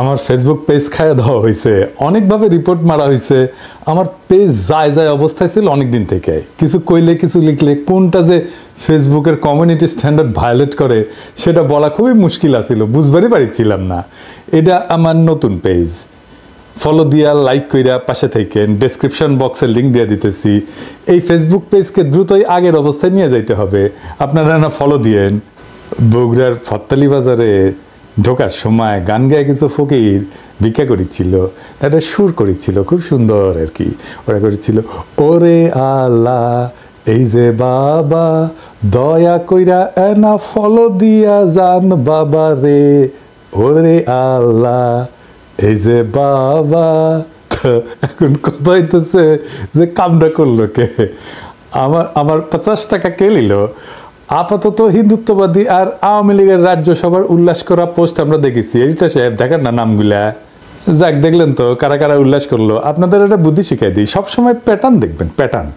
আমার Facebook page খাইয়ে দেওয়া হয়েছে, অনেকভাবে রিপোর্ট মারা হয়েছে। আমার পেজ যায় অবস্থায় ছিল অনেক দিন থেকে। কিছু কইলে কিছু লিখলে কোনটা যে ফেসবুকের কমিউনিটি স্ট্যান্ডার্ড ভায়োলেট করে সেটা বলা খুবই মুশকিল আছিল, বুঝবারই পারছিলাম না। এটা আমার নতুন পেজ, ফলো দিয়া লাইক কইরা পাশে থাকেন, ডেসক্রিপশন বক্সে লিঙ্ক দিয়ে দিতেছি। এই ফেসবুক পেজকে দ্রুতই আগের অবস্থায় নিয়ে যাইতে হবে, আপনারা না ফলো দিয়েন। বগুড়ার ফত্তালি বাজারে ঢোকার সময় গান গায়ে কিছু ফকির ভিক্ষা করেছিল, একটা সুর করেছিল খুব সুন্দর আর কি। ওরা করেছিল, ওরে আল্লাহ এই যে বাবা দয়া কইরা এনা ফলো দিয়া যান বাবা রে, ওরে আল্লাহ এই যে বাবা। এখন কথা হইতেছে যে কামটা করলো কে? আমার 50 টাকা কে নিল? আপাতত হিন্দুত্ববাদী আর আওয়ামী লীগের রাজ্যসভার উল্লাস করা পোস্ট আমরা দেখেছি। এইটা সাহেব দেখেন না নামগুলা, যাক দেখলেন তো কারা কারা উল্লাস করলো। আপনাদের একটা বুদ্ধি শিখাই দিই, সবসময় প্যাটার্ন দেখবেন, প্যাটার্ন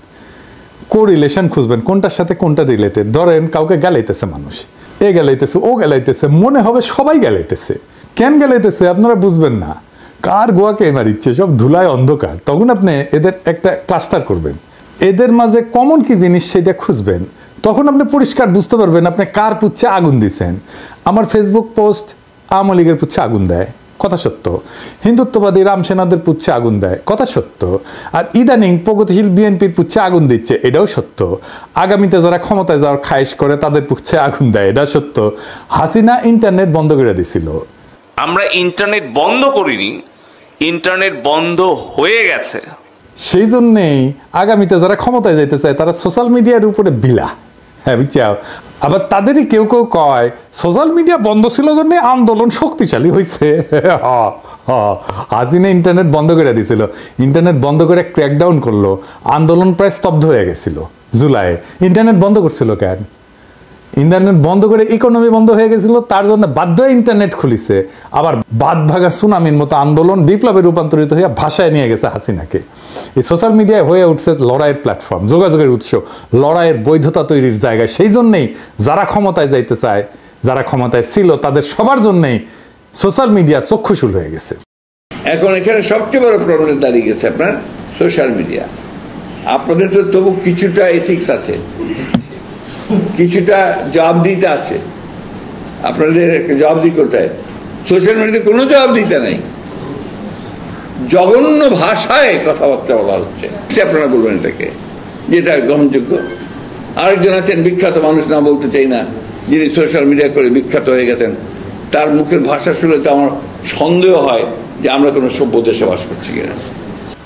কোরিলেশন খুঁজবেন, কোনটার সাথে কোনটা রিলেটেড। ধরেন কাউকে গালাইতেছে মানুষ, এ গালাইতেছে ও গালাইতেছে, মনে হবে সবাই গালাইতেছে। কেন গালাইতেছে আপনারা বুঝবেন না, কার গোয়াকে মারিচ্ছে, সব ধুলায় অন্ধকার। তখন আপনি এদের একটা ক্লাস্টার করবেন, এদের মাঝে কমন কি জিনিস সেটা খুঁজবেন, তখন আপনি পরিষ্কার বুঝতে পারবেন আপনি কার পুচ্ছে আগুন দিচ্ছেন। আমার ফেসবুক পোস্ট আওয়ামী লীগের পুচ্ছে আগুন দেয়, কথা সত্য। হিন্দুত্ববাদী রামসেনাদের পুচ্ছে আগুন দেয়, কথা সত্য। আর ইদানিং প্রগতিশীল বিএনপির পুচ্ছে আগুন দিচ্ছে, এটাও সত্য। আগামীতে যারা ক্ষমতায় যাওয়ার খায়েশ করে তাদের পুচ্ছে আগুন দেয়, এটা সত্য। হাসিনা ইন্টারনেট বন্ধ করে দিছিল। আমরা ইন্টারনেট বন্ধ করিনি, ইন্টারনেট বন্ধ হয়ে গেছে। সেই জন্যেই আগামীতে যারা ক্ষমতায় যাইতে চায় তারা সোশ্যাল মিডিয়ার উপরে বিলা। হ্যাঁ বুঝছাও। আবার তাদেরই কেউ কেউ কয় সোশ্যাল মিডিয়া বন্ধ ছিল জন্য আন্দোলন শক্তিশালী হয়েছে। হাসিনা ইন্টারনেট বন্ধ করে দিছিল, ইন্টারনেট বন্ধ করে ক্র্যাকডাউন করলো, আন্দোলন প্রায় স্তব্ধ হয়ে গেছিল। জুলাই ইন্টারনেট বন্ধ করছিল কেন? ইন্টারনেট বন্ধ করে ইকোনমি বন্ধ হয়ে গেছিল, তার জন্য বাধ্য হয়ে ইন্টারনেট খুলিছে। আবার বাদ ভাগা সুনামির মতো আন্দোলন বিপ্লবে রূপান্তরিত হয়ে ভাষায় নিয়ে গেছে হাসিনাকে। এই সোশ্যাল মিডিয়ায় হয়ে উঠছে লড়াইয়ের প্ল্যাটফর্ম, যোগাযোগের উৎস, লড়াইয়ের বৈধতা তৈরির জায়গায়। সেই জন্যেই যারা ক্ষমতায় যাইতে চায়, যারা ক্ষমতায় ছিল, তাদের সবার জন্যেই সোশ্যাল মিডিয়া চক্ষুশূল হয়ে গেছে। এখন এখানে সবচেয়ে বড় প্রবলেম দাঁড়িয়ে গেছে আপনার সোশ্যাল মিডিয়া। আপনাদের তো তবু কিছুটা এথিক্স আছে, কিছুটা জবাবদিহিতা আছে, আপনাদের জবাবদিহি করতে হয়। সোশ্যাল মিডিয়াতে কোনো জবাবদিহিতা নাই, জঘন্য ভাষায় কথাবার্তা বলা হচ্ছে। আপনারা বলবেন এটাকে যেটা গ্রহণযোগ্য? আরেকজন আছেন বিখ্যাত মানুষ, না বলতে চাই না, যিনি সোশ্যাল মিডিয়া করে বিখ্যাত হয়ে গেছেন। তার মুখের ভাষা শুনলে তো আমার সন্দেহ হয় যে আমরা কোনো সভ্য দেশে বাস করছি কিনা।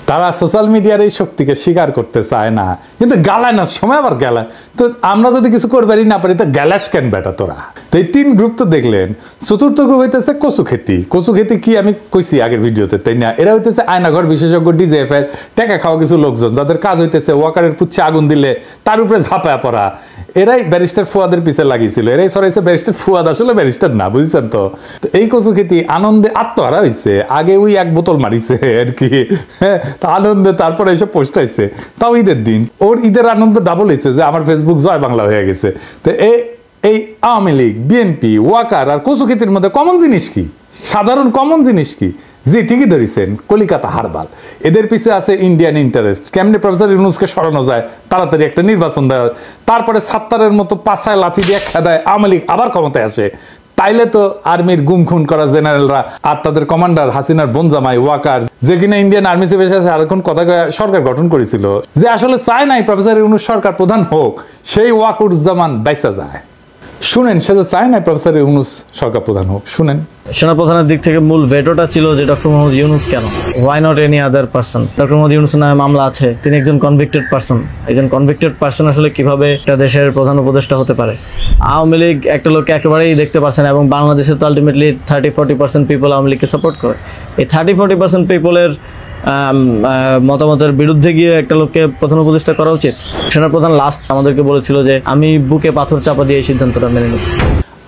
তারা সোশ্যাল মিডিয়ার এই শক্তিকে স্বীকার করতে চায় না, কিন্তু গালায় না সময় আবার গালায়। তো আমরা যদি কিছু করবারই না পারি তো গ্যালাস কেন বেটা তোরা? তো এই 3 গ্রুপ তো দেখলেন। চতুর্থ গ্রুপ হইতেছে কচু খেতি। কচু খেতি কি আমি কইছি আগের ভিডিওতে, তাই না? এরা হইতেছে আয়নাঘর বিশেষজ্ঞ, ডিজেএফের টাকা খাওয়া কিছু লোকজন, যাদের কাজ হইতেছে ওয়াকারের পুচ্ছে আগুন দিলে তার উপরে ঝাঁপায়া পড়া। এরাই ব্যারিস্টার ফুয়াদের পিছে লাগিয়েছিল, এরাই সরাইছে ব্যারিস্টার ফুয়াদ, আসলে ব্যারিস্টার না, বুঝছেন তো? এই কচু খেতি আনন্দে আত্মহারা হয়েছে। আগে ওই 1 বোতল মারিছে আর কি, হ্যাঁ, আনন্দে তারপরে এসব পোস্ট হয়েছে, তাও ঈদের দিন। ওর ঈদের আনন্দ ডাবল হয়েছে যে আমার ফেসবুক জয় বাংলা হয়ে গেছে। তো এই আওয়ামী লীগ, বিএনপি, ওয়াকার আর কচু খেতির মধ্যে কমন জিনিস কি? সাধারণ কমন জিনিস কি? জি ঠিকই ধরেছেন, কলিকাতা হারবাল। এদের পিছে আছে ইন্ডিয়ান ইন্টারেস্ট। কেমনে প্রফেসর ইউনূসকে সরানো যায়, তাড়াতাড়ি একটা নির্বাচন দেওয়া, তারপরে সাত্তারের মতো পাছায় লাথি দিয়ে খেদায় আওয়ামী লীগ আবার ক্ষমতায় আসে। তাইলে তো আর্মির গুম খুন করা জেনারেলরা আর তাদের কমান্ডার হাসিনার বোনজামাই ওয়াকার, যে কিনা ইন্ডিয়ান আর্মি চিফ এসে আরেকক্ষণ কথা সরকার গঠন করেছিল, যে আসলে চায় নাই প্রফেসর ইউনূস সরকার প্রধান হোক, সেই ওয়াকুরুজ্জামান বাইসা যায়। শুনেন, সে যে চায় নাই প্রফেসর ইউনূস সরকার প্রধান হোক। শুনেন, সেনাপ্রধানের দিক থেকে মূল ভেটোটা ছিল যে ডক্টর মোহাম্মদ ইউনূস কেন, why not any other person. Doctor Mohammad ইউনূসের নামে মামলা আছে, তিনি একজন কনভিক্টেড পারসন। একজন কনভিক্টেড পারসন আসলে কিভাবে একটা দেশের প্রধান উপদেষ্টা হতে পারে? আওয়ামী লীগ একটা লোককে একেবারেই দেখতে পারছে না, এবং বাংলাদেশে তো আলটিমেটলি 30-40% পিপল আওয়ামী লীগকে সাপোর্ট করে। এই 30-40% পিপলের মতামতের বিরুদ্ধে গিয়ে একটা লোককে প্রধান উপদেষ্টা করা উচিত? সেনাপ্রধান লাস্ট আমাদেরকে বলেছিল যে আমি বুকে পাথর চাপা দিয়ে এই সিদ্ধান্তটা মেনে নিচ্ছি।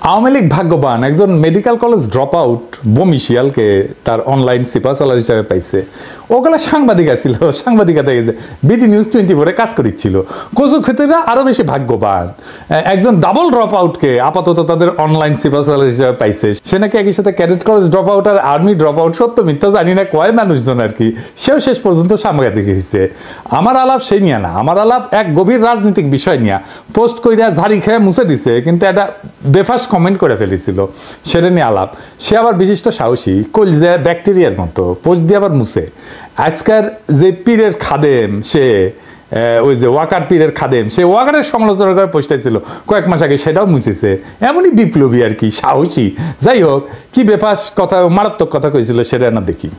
আওয়ামী লীগ ভাগ্যবান, একজন মেডিকেল কলেজ ড্রপ আউট বমিশিয়ালকে তার অনলাইন সিপাসালার হিসাবে পাইছে। ওগুলো সাংবাদিক ছিল, সাংবাদিকতা গেছে বিডি নিউজ 24-এ কাজ করেছিল। কচু ক্ষেত্রেরা আরো বেশি ভাগ্যবান, একজন ডাবল ড্রপ আউটকে আপাতত তাদের অনলাইন সিপার হিসেবে পাইছে। সে নাকি একই সাথে ক্যাডেট কলেজ ড্রপ আউট আর আর্মি ড্রপ আউট, সত্য মিথ্যা জানি না কয় মানুষজন আর কি, সেও শেষ পর্যন্ত সাংবাদিক হয়েছে। আমার আলাপ সেই নিয়ে না, আমার আলাপ এক গভীর রাজনৈতিক বিষয় নিয়ে। পোস্ট কইরা ঝাড়ি খেয়ে মুছে দিছে, কিন্তু একটা বেফাস কমেন্ট করে ফেলেছিল, সেটা নিয়ে আলাপ। সে আবার বিশিষ্ট সাহসী, কলজা ব্যাকটেরিয়ার মতো, পোস্ট দিয়ে আবার মুছে। আজকার যে পীরের খাদেম, সে ওই যে ওয়াকার পীরের খাদেম, সে ওয়াকারের সমালোচনা করে পোস্টাইছিল কয়েক মাস আগে, সেটাও মুছেছে। এমনই বিপ্লবী আর কি, সাহসী। যাই হোক, কি বেফাস কথা, মারাত্মক কথা কইছিল সেটা না দেখি।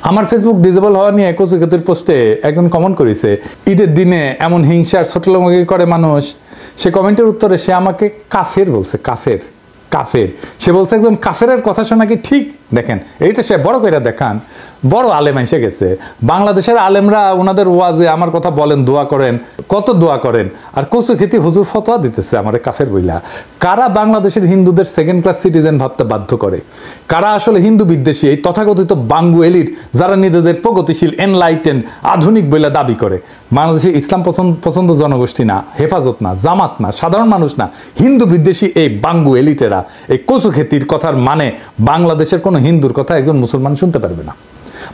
আমার ফেসবুক ডিজেবল হওয়া নিয়ে কচু ক্ষেতের পোস্টে একজন কমেন্ট করেছে, ঈদের দিনে এমন হিংসার ছোটলামকি করে মানুষ। সে কমেন্টের উত্তরে সে আমাকে কাফের বলছে, কাফের কাফের। সে বলছে একজন কাফেরের কথা শোনা কি ঠিক? দেখেন, এইটা সে বড় করে দেখান, বড় আলেম এসে গেছে। বাংলাদেশের আলেমরা ওনাদের ওয়াজে আমার কথা বলেন, দোয়া করেন, কত দোয়া করেন, আর কচু খেতি হুজুর ফতোয়া দিতেছে আমারে কাফের বইলা। কারা বাংলাদেশের হিন্দুদের সেকেন্ড ক্লাস সিটিজেন ভাবতে বাধ্য করে? কারা আসলে হিন্দু বিদ্বেষী? এই তথাকথিত বাঙ্গু এলিট, যারা নিজেদের প্রগতিশীল, এনলাইটেন, আধুনিক বইলা দাবি করে। বাংলাদেশে ইসলাম পছন্দ জনগোষ্ঠী না, হেফাজত না, জামাত না, সাধারণ মানুষ না, হিন্দু বিদ্বেষী এই বাঙ্গু এলিটেরা এই কচু খেতির কথার মানে বাংলাদেশের কোনো হিন্দুর কথা একজন মুসলমান শুনতে পারবে না,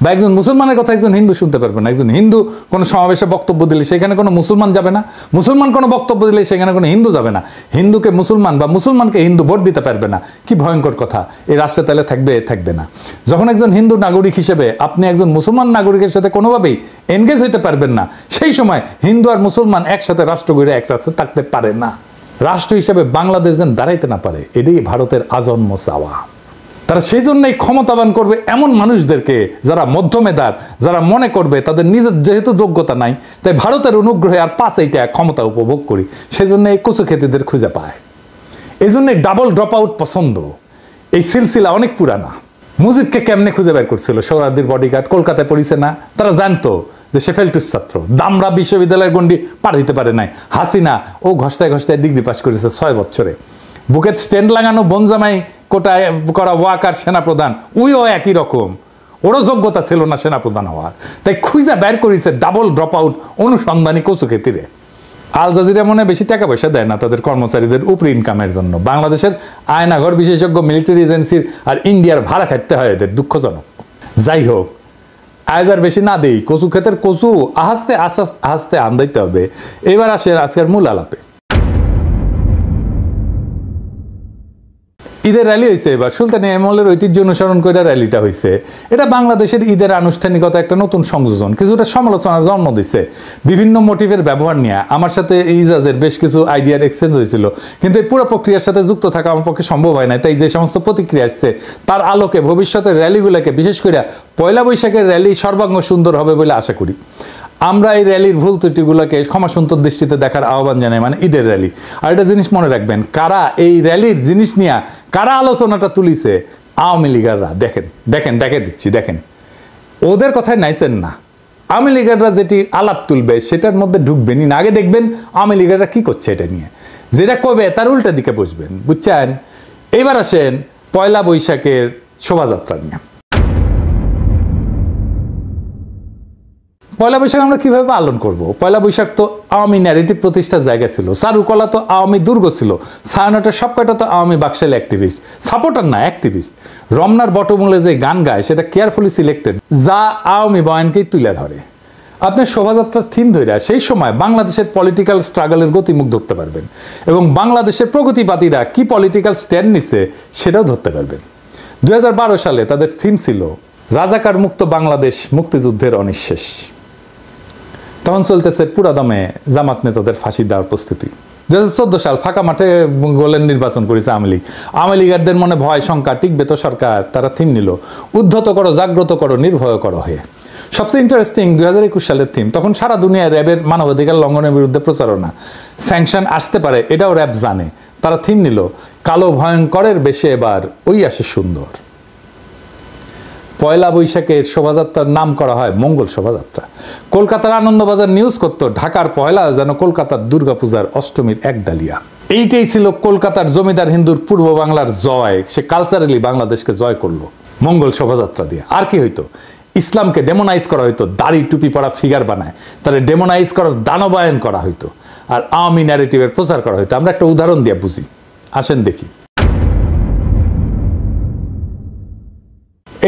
বা একজন মুসলমানের কথা একজন হিন্দু শুনতে পারবে না। একজন হিন্দু কোনো সমাবেশে বক্তব্য দিলে সেখানে কোনো মুসলমান যাবে না, মুসলমান কোনো বক্তব্য দিলে সেখানে কোনো হিন্দু যাবে না, হিন্দুকে মুসলমান বা মুসলমানকে হিন্দু ভোট দিতে পারবে না। কি ভয়ঙ্কর কথা! এই রাষ্ট্রে তাহলে থাকবে না। যখন একজন হিন্দু নাগরিক হিসেবে আপনি একজন মুসলমান নাগরিকের সাথে কোনোভাবেই এনগেজ হইতে পারবেন না, সেই সময় হিন্দু আর মুসলমান একসাথে রাষ্ট্র গড়ে একসাথে থাকতে পারে না। রাষ্ট্র হিসেবে বাংলাদেশ যেন দাঁড়াইতে না পারে, এটাই ভারতের আজন্ম চাওয়া। তারা সেই জন্যই ক্ষমতাবান করবে এমন মানুষদেরকে যারা মধ্যমেধার, যারা মনে করবে তাদের নিজের যেহেতু যোগ্যতা নাই, তাই ভারতের অনুগ্রহে আর 5 ক্ষমতা উপভোগ করি, সেই জন্য এই কচু খেতিদের খুঁজে পায়। এই জন্য ডাবল ড্রপ আউট পছন্দ। এই সিলসিলা অনেক পুরানা। মুজিবকে কেমনে খুঁজে বের করছিল সোহরাওয়ার্দীর বডিগার্ড? কলকাতায় পড়িছে না? তারা জানতো যে সে ফেলটুস ছাত্র, দামরা বিশ্ববিদ্যালয়ের গণ্ডি পার দিতে পারে নাই। হাসিনা ও ঘষ্টায় ডিগ্রি পাস করেছে 6 বছরে। বুকের স্ট্যান্ড লাগানো বনজামাই কোটায় করা ওয়াকার সেনাপ্রধান, ওইও একই রকম, ওরও যোগ্যতা ছিল না সেনাপ্রধান হওয়ার। তাই খুঁজে বের করেছে ডাবল ড্রপ আউট অনুসন্ধানী কচু খেতিরে। আল জাজিরা মনে বেশি টাকা পয়সা দেয় না তাদের কর্মচারীদের উপরি ইনকামের জন্য। বাংলাদেশের আয়নাঘর বিশেষজ্ঞ, মিলিটারি এজেন্সির আর ইন্ডিয়ার ভাড়া খাটতে হয় এদের, দুঃখজনক। যাই হোক, আজ আর বেশি না দেই, কচু ক্ষেতের কচু আস্তে আস্তে আন্দাইতে হবে। এবার আসে আজকের মূল আলাপে। ঈদের র্যালি হয়েছে এবার, সুলতানি আমলের ঐতিহ্য অনুসরণ করে র্যালিটা হয়েছে। এটা বাংলাদেশের ঈদের আনুষ্ঠানিকতা একটা নতুন সংযোজন, কিছুটা সমালোচনার জন্ম দিচ্ছে। বিভিন্ন মোটিভের ব্যবহার নিয়ে আমার সাথে ইজাজের বেশ কিছু আইডিয়ার এক্সচেঞ্জ হয়েছিল, কিন্তু এই পুরো প্রক্রিয়ার সাথে যুক্ত থাকা আমার পক্ষে সম্ভব হয় না। তাই যে সমস্ত প্রতিক্রিয়া আসছে তার আলোকে ভবিষ্যতের র্যালিগুলোকে, বিশেষ করে পয়লা বৈশাখের র্যালি সর্বাঙ্গ সুন্দর হবে বলে আশা করি। আমরা এই র্যালির ভুল ত্রুটিগুলোকে ক্ষমাসুন্দর দৃষ্টিতে দেখার আহ্বান জানাই, মানে ঈদের র্যালি। আর একটা জিনিস মনে রাখবেন, কারা এই র্যালির জিনিস নিয়ে কারা আলোচনাটা তুলিছে? আওয়ামী লীগাররা। দেখে দিচ্ছি, দেখেন, ওদের কথায় নাইছেন না। আওয়ামী লীগাররা যেটি আলাপ তুলবে সেটার মধ্যে ঢুকবেনই না, আগে দেখবেন আওয়ামী লীগাররা কি করছে এটা নিয়ে। যেটা কবে তার উল্টা দিকে বসবেন, বুঝছেন? এবার আসেন পয়লা বৈশাখের শোভাযাত্রা নিয়ে। পয়লা বৈশাখ আমরা কিভাবে পালন করব? পয়লা বৈশাখ তো আওয়ামী ন্যারেটিভ প্রতিষ্ঠার জায়গা ছিল, চারুকলা তো আওয়ামী দুর্গ ছিল, ছায়ানটের সবকটা তো আওয়ামী বাকশাল অ্যাক্টিভিস্ট, সাপোর্টার না অ্যাক্টিভিস্ট। রমনার বটমূলে যে গান গায় সেটা কেয়ারফুলি সিলেক্টেড, যা আওয়ামী বয়ানকেই তুলে ধরে। আপনি শোভাযাত্রার থিম ধরে সেই সময় বাংলাদেশের পলিটিক্যাল স্ট্রাগলের গতিমুখ ধরতে পারবেন, এবং বাংলাদেশের প্রগতিবাদীরা কি পলিটিক্যাল স্ট্যান্ড নিচ্ছে সেটাও ধরতে পারবেন। 2012 সালে তাদের থিম ছিল রাজাকার মুক্ত বাংলাদেশ, মুক্তিযুদ্ধের অনিঃশেষ। তখন চলতেছে পুরা দমে জামাত নেতাদের ফাঁসি দেওয়ার প্রস্তুতি। 2014 সাল ফাঁকা মাঠে গোলের নির্বাচন করেছে আওয়ামী লীগ। আওয়ামী লীগারদের মনে ভয় শঙ্কা, টিকবে তো সরকার। তারা থিম নিল উদ্ধত করো, জাগ্রত করো, নির্ভয় করো হয়ে। সবচেয়ে ইন্টারেস্টিং 2021 সালের থিম। তখন সারা দুনিয়ায় র্যাবের মানবাধিকার লঙ্ঘনের বিরুদ্ধে প্রচারণা, স্যাংশন আসতে পারে এটাও র্যাব জানে। তারা থিম নিল কালো ভয়ঙ্করের বেশে এবার ওই আসে সুন্দর। পয়লা বৈশাখের শোভাযাত্রার নাম করা হয় মঙ্গল শোভাযাত্রা। কলকাতার আনন্দবাজার নিউজ করত ঢাকার পয়লা যেন কলকাতার দুর্গাপূজার অষ্টমীর এক ডালিয়া। এইটাই ছিল কলকাতার জমিদার হিন্দুর পূর্ব বাংলার জয়। সে কালচারালি বাংলাদেশকে জয় করলো। মঙ্গল শোভাযাত্রা দিয়ে। আর কি হইতো? ইসলামকে ডেমোনাইজ করা হইতো, দাড়ি টুপি পরা ফিগার বানায় তাহলে ডেমোনাইজ করার দানবায়ন করা হইতো, আর আওয়ামী ন্যারেটিভের প্রচার করা হইতো। আমরা একটা উদাহরণ দিয়ে বুঝি, আসেন দেখি।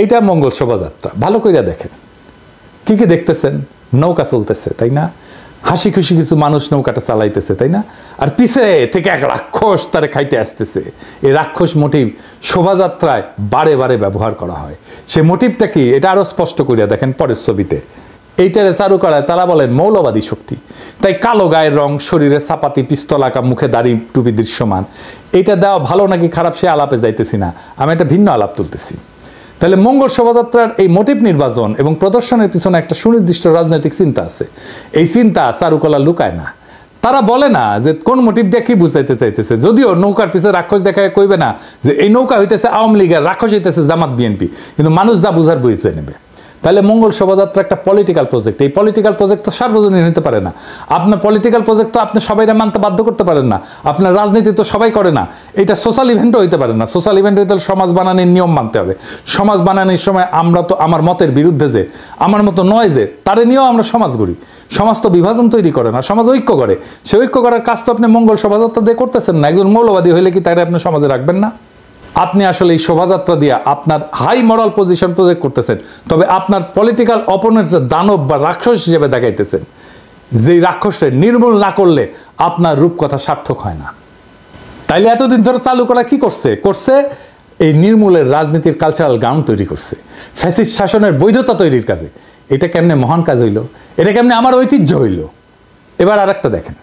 এইটা মঙ্গল শোভাযাত্রা, ভালো কইরা দেখেন কি কি দেখতেছেন। নৌকা চলতেছে, তাই না? হাসি খুশি কিছু মানুষ নৌকাটা চালাইতেছে, তাই না? আর পিছে থেকে এক রাক্ষস তারে খাইতে আসতেছে। এই রাক্ষস মোটিভ শোভাযাত্রায় বারে বারে ব্যবহার করা হয়। সে মোটিভটা কি এটা আরো স্পষ্ট করিয়া দেখেন পরের ছবিতে। এইটারে চারু করায় তারা বলেন মৌলবাদী শক্তি। তাই কালো গায়ের রং, শরীরে চাপাতি, পিস্তল আঁকা, মুখে দাড়ি টুপি দৃশ্যমান। এইটা দেওয়া ভালো নাকি খারাপ সে আলাপে যাইতেছি না, আমি একটা ভিন্ন আলাপ তুলতেছি। তাহলে মঙ্গল শোভাযাত্রার এই মোটিভ নির্বাচন এবং প্রদর্শনের পিছনে একটা সুনির্দিষ্ট রাজনৈতিক চিন্তা আছে। এই চিন্তা চারুকলা লুকায় না। তারা বলে না যে কোন মোটিভ দিয়ে কি বুঝাইতে চাইতেছে, যদিও নৌকার পিছনে রাক্ষস দেখায় কইবে না যে এই নৌকা হইতেছে আওয়ামী লীগের, রাক্ষস হইতেছে জামাত বিএনপি, কিন্তু মানুষ যা বুঝার বুঝে নেবে। তাহলে মঙ্গল শোভাযাত্রা একটা পলিটিক্যাল প্রজেক্ট। এই পলিটিক্যাল প্রজেক্ট তো সার্বজনীন হতে পারে না। আপনার পলিটিক্যাল প্রজেক্ট তো আপনি সবাইরা মানতে বাধ্য করতে পারেন না। আপনার রাজনীতি তো সবাই করে না। এটা সোশ্যাল ইভেন্টও হইতে পারে না। সোশ্যাল ইভেন্ট হইতে হলে সমাজ বানানোর নিয়ম মানতে হবে। সমাজ বানানোর সময় আমরা তো আমার মতের বিরুদ্ধে যে, আমার মতো নয় যে, তারে নিয়েও আমরা সমাজ গড়ি। সমাজ তো বিভাজন তৈরি করে না, সমাজ ঐক্য করে। সে ঐক্য করার কাজ তো আপনি মঙ্গল শোভাযাত্রা দিয়ে করতেছেন না। একজন মৌলবাদী হইলে কি তাই আপনি সমাজে রাখবেন না? আপনি আসলে এই শোভাযাত্রা দিয়ে আপনার হাই মরাল পজিশন প্রজেক্ট করতেছেন, তবে আপনার পলিটিক্যাল অপোনেন্টের দানব বা রাক্ষস হিসেবে দেখাইতেছেন। যেই রাক্ষসে নির্মূল না করলে আপনার রূপকথা সার্থক হয় না। তাইলে এতদিন ধরে চালু করা কি করছে এই নির্মূলের রাজনীতির কালচারাল গ্রাউন্ড তৈরি করছে, ফ্যাসিস্ট শাসনের বৈধতা তৈরির কাজে। এটা কেমনে মহান কাজ হইল, এটা কেমনে আমার ঐতিহ্য হইল। এবার আর একটা দেখেন।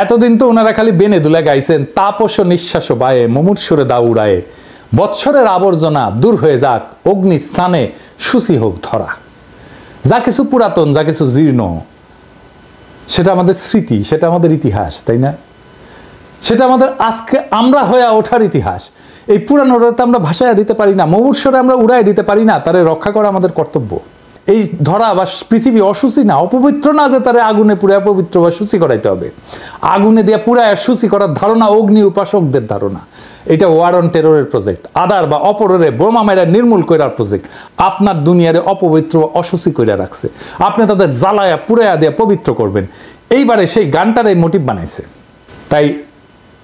এতদিন তো ওনারা খালি বেনে দুলে গাইছেন, তাপস নিঃশ্বাস বায়ে মুমূর্ষুরে দা উড়ায়ে, বৎসরের আবর্জনা দূর হয়ে যাক, অগ্নি স্থানে শুচি হোক ধরা। যা কিছু পুরাতন, যা কিছু জীর্ণ, সেটা আমাদের স্মৃতি, সেটা আমাদের ইতিহাস, তাই না? সেটা আমাদের আজকে আমরা হয়ে ওঠার ইতিহাস। এই পুরানোটা তো আমরা ভাষায় দিতে পারি না, মুমূর্ষুরে আমরা উড়ায় দিতে পারি না, তারে রক্ষা করা আমাদের কর্তব্য। এই ধরা বা পৃথিবী অসুচি না, অপবিত্র না যে তারে আগুনে পুড়ে পবিত্র বা সূচি করাইতে হবে। আগুনে দিয়ে পুরায় সূচি করার ধারণা অগ্নি উপাসকদের ধারণা। এটা ওয়ার অন টেররের প্রজেক্ট, আদার বা অপরের বোমা মেরা নির্মূল করার প্রজেক্ট। আপনার দুনিয়ারে অপবিত্র অসুচি করে রাখছে, আপনি তাদের জ্বালায়া পুরায়া দিয়ে পবিত্র করবেন। এইবারে সেই গানটার এই মোটিভ বানাইছে। তাই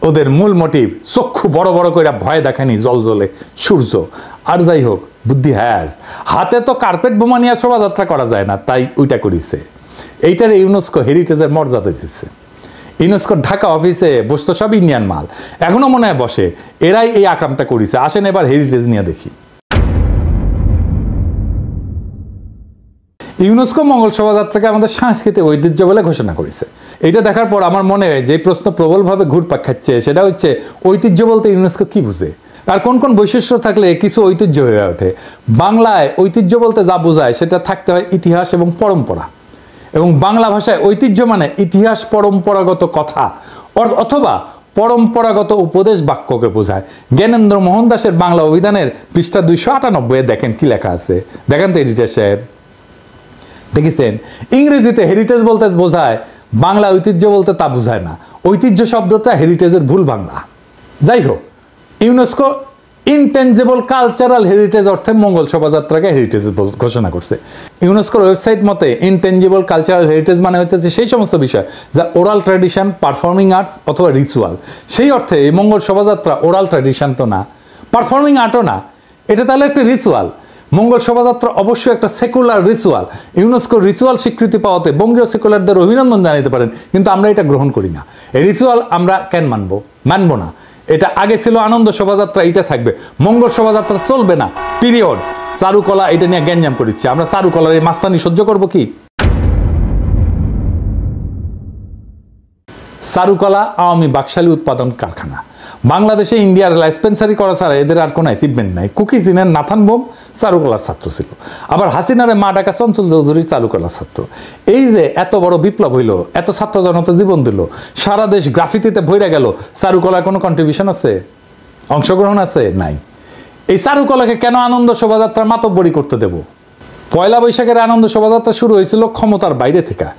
ওদের মূল মোটিভ চক্ষু বড় বড় করে ভয় দেখায়নি জল জ্বলে সূর্য। আর যাই হোক, বুদ্ধি হ্যাজ, হাতে তো কার্পেট বোমা নিয়ে শোভাযাত্রা করা যায় না, তাই ওইটা করিছে। এইটারে ইউনেস্কো হেরিটেজের মর্যাদা দিচ্ছে। ইউনেস্কোর ঢাকা অফিসে বসতো সব ইন্ডিয়ান মাল, এখনো মনে হয় বসে। এরাই এই আকামটা করিছে। আসেন এবার হেরিটেজ নিয়ে দেখি। ইউনেস্কো মঙ্গল শোভাযাত্রাকে আমাদের সাংস্কৃতিক ঐতিহ্য বলে ঘোষণা করেছে। এটা দেখার পর আমার মনে যে প্রশ্ন প্রবলভাবে ঘুরপাক খাচ্ছে, সেটা হচ্ছে ঐতিহ্য বলতে ইউনেস্কো কি বুঝে, আর কোন কোন বৈশিষ্ট্য থাকলে কিছু ঐতিহ্য হয়ে ওঠে। বাংলায় ঐতিহ্য বলতে যা বোঝায় সেটা থাকতে হয় ইতিহাস এবং পরম্পরা। এবং বাংলা ভাষায় ঐতিহ্য মানে ইতিহাস, পরম্পরাগত কথা অথবা পরম্পরাগত উপদেশ বাক্যকে বোঝায়। জ্ঞানেন্দ্র মোহন দাসের বাংলা অভিধানের পৃষ্ঠা 298 দেখেন কি লেখা আছে, দেখেন তো এডিটর সাহেব, দেখেছেন? ইংরেজিতে হেরিটেজ বলতে বোঝায়, বাংলা ঐতিহ্য বলতে তা বোঝায় না। ঐতিহ্য শব্দটা হেরিটেজের ভুল বাংলা। যাই হোক, ইউনেস্কো ইনটেনজিবল কালচারাল হেরিটেজ অর্থে মঙ্গল শোভাযাত্রাকে হেরিটেজ ঘোষণা করছে। ইউনেস্কোর ওয়েবসাইট মতে ইনটেনজিবল কালচারাল হেরিটেজ মানে হচ্ছে সেই সমস্ত বিষয় যা ওরাল ট্র্যাডিশন, পারফর্মিং আর্টস অথবা রিচুয়াল। সেই অর্থে এই মঙ্গল শোভাযাত্রা ওরাল ট্র্যাডিশন তো না, পারফর্মিং আর্টও না, এটা তাহলে একটা রিচুয়াল। মঙ্গল শোভাযাত্রা অবশ্যই একটা সেকুলার রিচুয়াল। ইউনেস্কোর রিচুয়াল স্বীকৃতি পাওয়াতে বঙ্গীয় সেকুলারদের অভিনন্দন জানাতে পারেন, কিন্তু আমরা এটা গ্রহণ করি না। এই রিচুয়াল আমরা কেন মানবো না। এটা আগে ছিল আনন্দ শোভাযাত্রা, এটা থাকবে। মঙ্গল শোভাযাত্রা চলবে না, পিরিয়ড। চারুকলা এটা নিয়ে গ্যাঞ্জাম করিচ্ছে, আমরা চারুকলার এই মাস্তানি সহ্য করবো কি? চারুকলা আওয়ামী বাকশালী উৎপাদন কারখানা। বাংলাদেশে ইন্ডিয়ার লাইসপেন্সারি করা ছাড়া এদের আর কোনো অ্যাচিভমেন্ট নাই। কুকিজিনের নাথান বোম চারুকলার ছাত্র ছিল, আবার হাসিনারে মা ডাকা চঞ্চল চৌধুরী চারুকলার ছাত্র। এই যে এত বড় বিপ্লব হইল, এত ছাত্র জনতা জীবন দিল, সারা দেশ গ্রাফিতিতে ভরে গেল, চারুকলার কোনো কন্ট্রিবিউশন আছে, অংশগ্রহণ আছে? নাই। এই চারুকলাকে কেন আনন্দ শোভাযাত্রার মাতব্বরি করতে দেব? পয়লা বৈশাখের আনন্দ শোভাযাত্রা শুরু হয়েছিল ক্ষমতার বাইরে থেকে।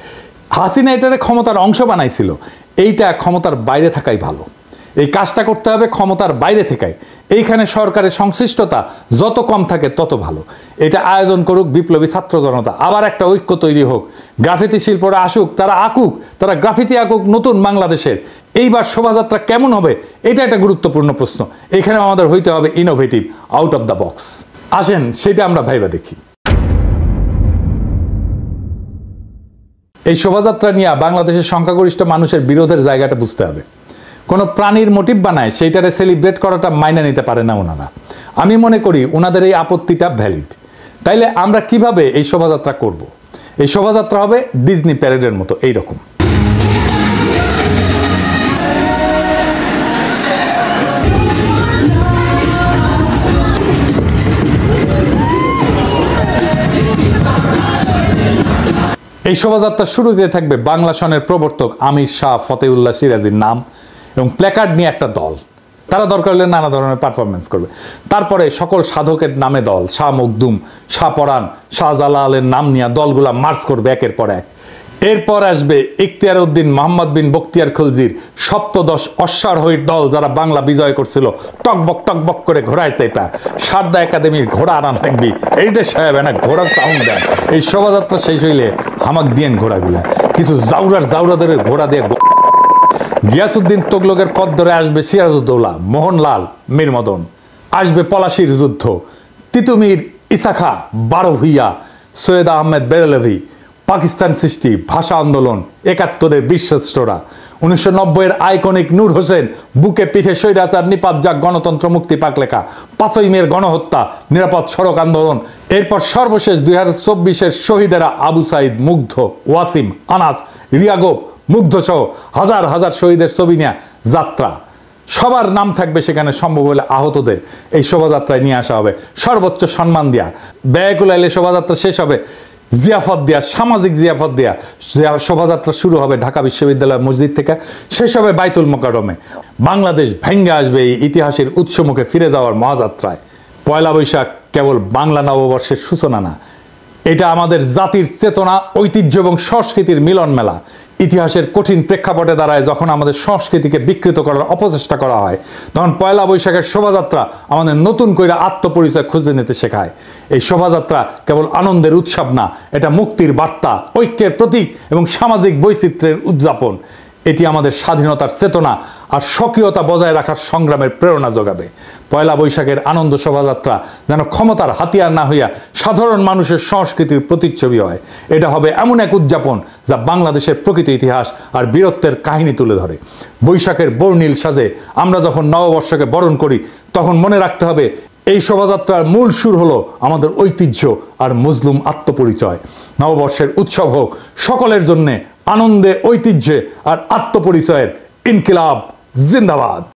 হাসিনা এটারে ক্ষমতার অংশ বানাইছিল, এইটা ক্ষমতার বাইরে থাকাই ভালো। এই কাজটা করতে হবে ক্ষমতার বাইরে থেকে। এইখানে সরকারের সংশ্লিষ্টতা যত কম থাকে তত ভালো। এটা আয়োজন করুক বিপ্লবী ছাত্র জনতা, আবার একটা ঐক্য তৈরি হোক, গ্রাফিতি শিল্পরা আসুক, তারা আঁকুক, তারা গ্রাফিতি আঁকুক নতুন বাংলাদেশের। এইবার শোভাযাত্রা কেমন হবে এটা একটা গুরুত্বপূর্ণ প্রশ্ন। এখানে আমাদের হইতে হবে innovative, out of the box. আসেন সেটা আমরা ভাইবা দেখি। এই শোভাযাত্রা নিয়ে বাংলাদেশের সংখ্যাগরিষ্ঠ মানুষের বিরোধের জায়গাটা বুঝতে হবে। কোনো প্রাণীর মোটিভ বানায় সেইটারে সেলিব্রেট করাটা মাইনে নিতে পারে না ওনারা। আমি মনে করি ওনাদের এই আপত্তিটা ভ্যালিড। তাইলে আমরা কিভাবে এই শোভাযাত্রা করব? এই শোভাযাত্রা হবে ডিজনি প্যারেডের মতো এইরকম। এই শোভাযাত্রার শুরুতে থাকবে বাংলা সনের প্রবর্তক আমির শাহ ফতেউল্লাহ সিরাজীর নাম এবং প্ল্যাকার্ড নিয়ে একটা দল। তারা দরকার হলে নানা ধরনের পারফরমেন্স করবে। তারপরে সকল সাধকের নামে দল, শাহ মখদুম, শাহ পরাণ, শাহজালালের নাম নিয়ে দলগুলা মার্চ করবে একের পর এক। এরপর আসবে ইখতিয়ার উদ্দিন মোহাম্মদ বিন বখতিয়ার খলজির সপ্তদশ অশ্বারোহীর দল, যারা বাংলা বিজয় করছিল। টকবক করে ঘোড়ায় চাইপা সারদা একাডেমির ঘোড়া আনা থাকবি, এইটা সাহেব না ঘোড়ার সাউন্ড দেয়। এই শোভাযাত্রা শেষ হইলে হামাক দিয়েন ঘোড়াগুলা, কিছু জাউরাদের ঘোড়া দিয়ে। গিয়াসউদ্দিন তোগলকের পথ ধরে আসবে সিরাজউদ্দৌলা, মোহনলাল, মীর মদন। আসবে পলাশির যুদ্ধ, তিতুমির, ইসাখা, বারো ভুইয়া, সৈয়দ আহমেদ বেরেলভি, পাকিস্তান সৃষ্টি, ভাষা আন্দোলন, ৭১-এর বীরশ্রেষ্ঠরা, ১৯৯০-এর আইকনিক নূর হোসেন, বুকে পিঠে স্বৈরাচার নিপাত যাক গণতন্ত্র মুক্তি পাক লেখা, ৫ই মের গণহত্যা, নিরাপদ সড়ক আন্দোলন। এরপর সর্বশেষ ২০২৪-এর শহীদেরা আবু সাইদ, মুগ্ধ, ওয়াসিম, আনাস, রিয়াগোপ, মুগ্ধ সহ হাজার হাজার শহীদের ছবি নিয়ে যাত্রা। সবার নাম থাকবে সেখানে, সম্ভব হলে আহতদের এই শোভাযাত্রায় নিয়ে আসা হবে সর্বোচ্চ সম্মান দিয়া। ব্যয়কুল আইলে শোভাযাত্রা শেষ হবে জিয়াফত দেয়া, সামাজিক জিয়াফত দেয়া। শোভাযাত্রা শুরু হবে ঢাকা বিশ্ববিদ্যালয় মসজিদ থেকে, শেষ হবে বাইতুল মোকাররমে। বাংলাদেশ ভেঙ্গে আসবে এই ইতিহাসের উৎসমুখে ফিরে যাওয়ার মহাযাত্রায়। পয়লা বৈশাখ কেবল বাংলা নববর্ষের সূচনা না, এটা আমাদের জাতির চেতনা, ঐতিহ্য এবং সংস্কৃতির মিলন মেলা। ইতিহাসের কঠিন প্রেক্ষাপটে দাঁড়ায় যখন আমাদের সংস্কৃতিকে বিকৃত করার অপচেষ্টা করা হয়, তখন পয়লা বৈশাখের শোভাযাত্রা আমাদের নতুন করে আত্মপরিচয় খুঁজে নিতে শেখায়। এই শোভাযাত্রা কেবল আনন্দের উৎসব না, এটা মুক্তির বার্তা, ঐক্যের প্রতীক এবং সামাজিক বৈচিত্র্যের উদযাপন। এটি আমাদের স্বাধীনতার চেতনা আর স্বকীয়তা বজায় রাখার সংগ্রামের প্রেরণা যোগাবে। পয়লা বৈশাখের আনন্দ শোভাযাত্রা যেন ক্ষমতার হাতিয়ার না হইয়া সাধারণ মানুষের সংস্কৃতির প্রতিচ্ছবি হয়। এটা হবে এমন এক উদযাপন যা বাংলাদেশের প্রকৃত ইতিহাস আর বীরত্বের কাহিনী তুলে ধরে। বৈশাখের বর্ণিল সাজে আমরা যখন নববর্ষকে বরণ করি, তখন মনে রাখতে হবে এই শোভাযাত্রার মূল সুর হলো আমাদের ঐতিহ্য আর মজলুম আত্মপরিচয়। নববর্ষের উৎসব হোক সকলের জন্যে আনন্দে, ঐতিহ্যে আর আত্মপরিচয়ের ইনকিলাব জিন্দাবাদ।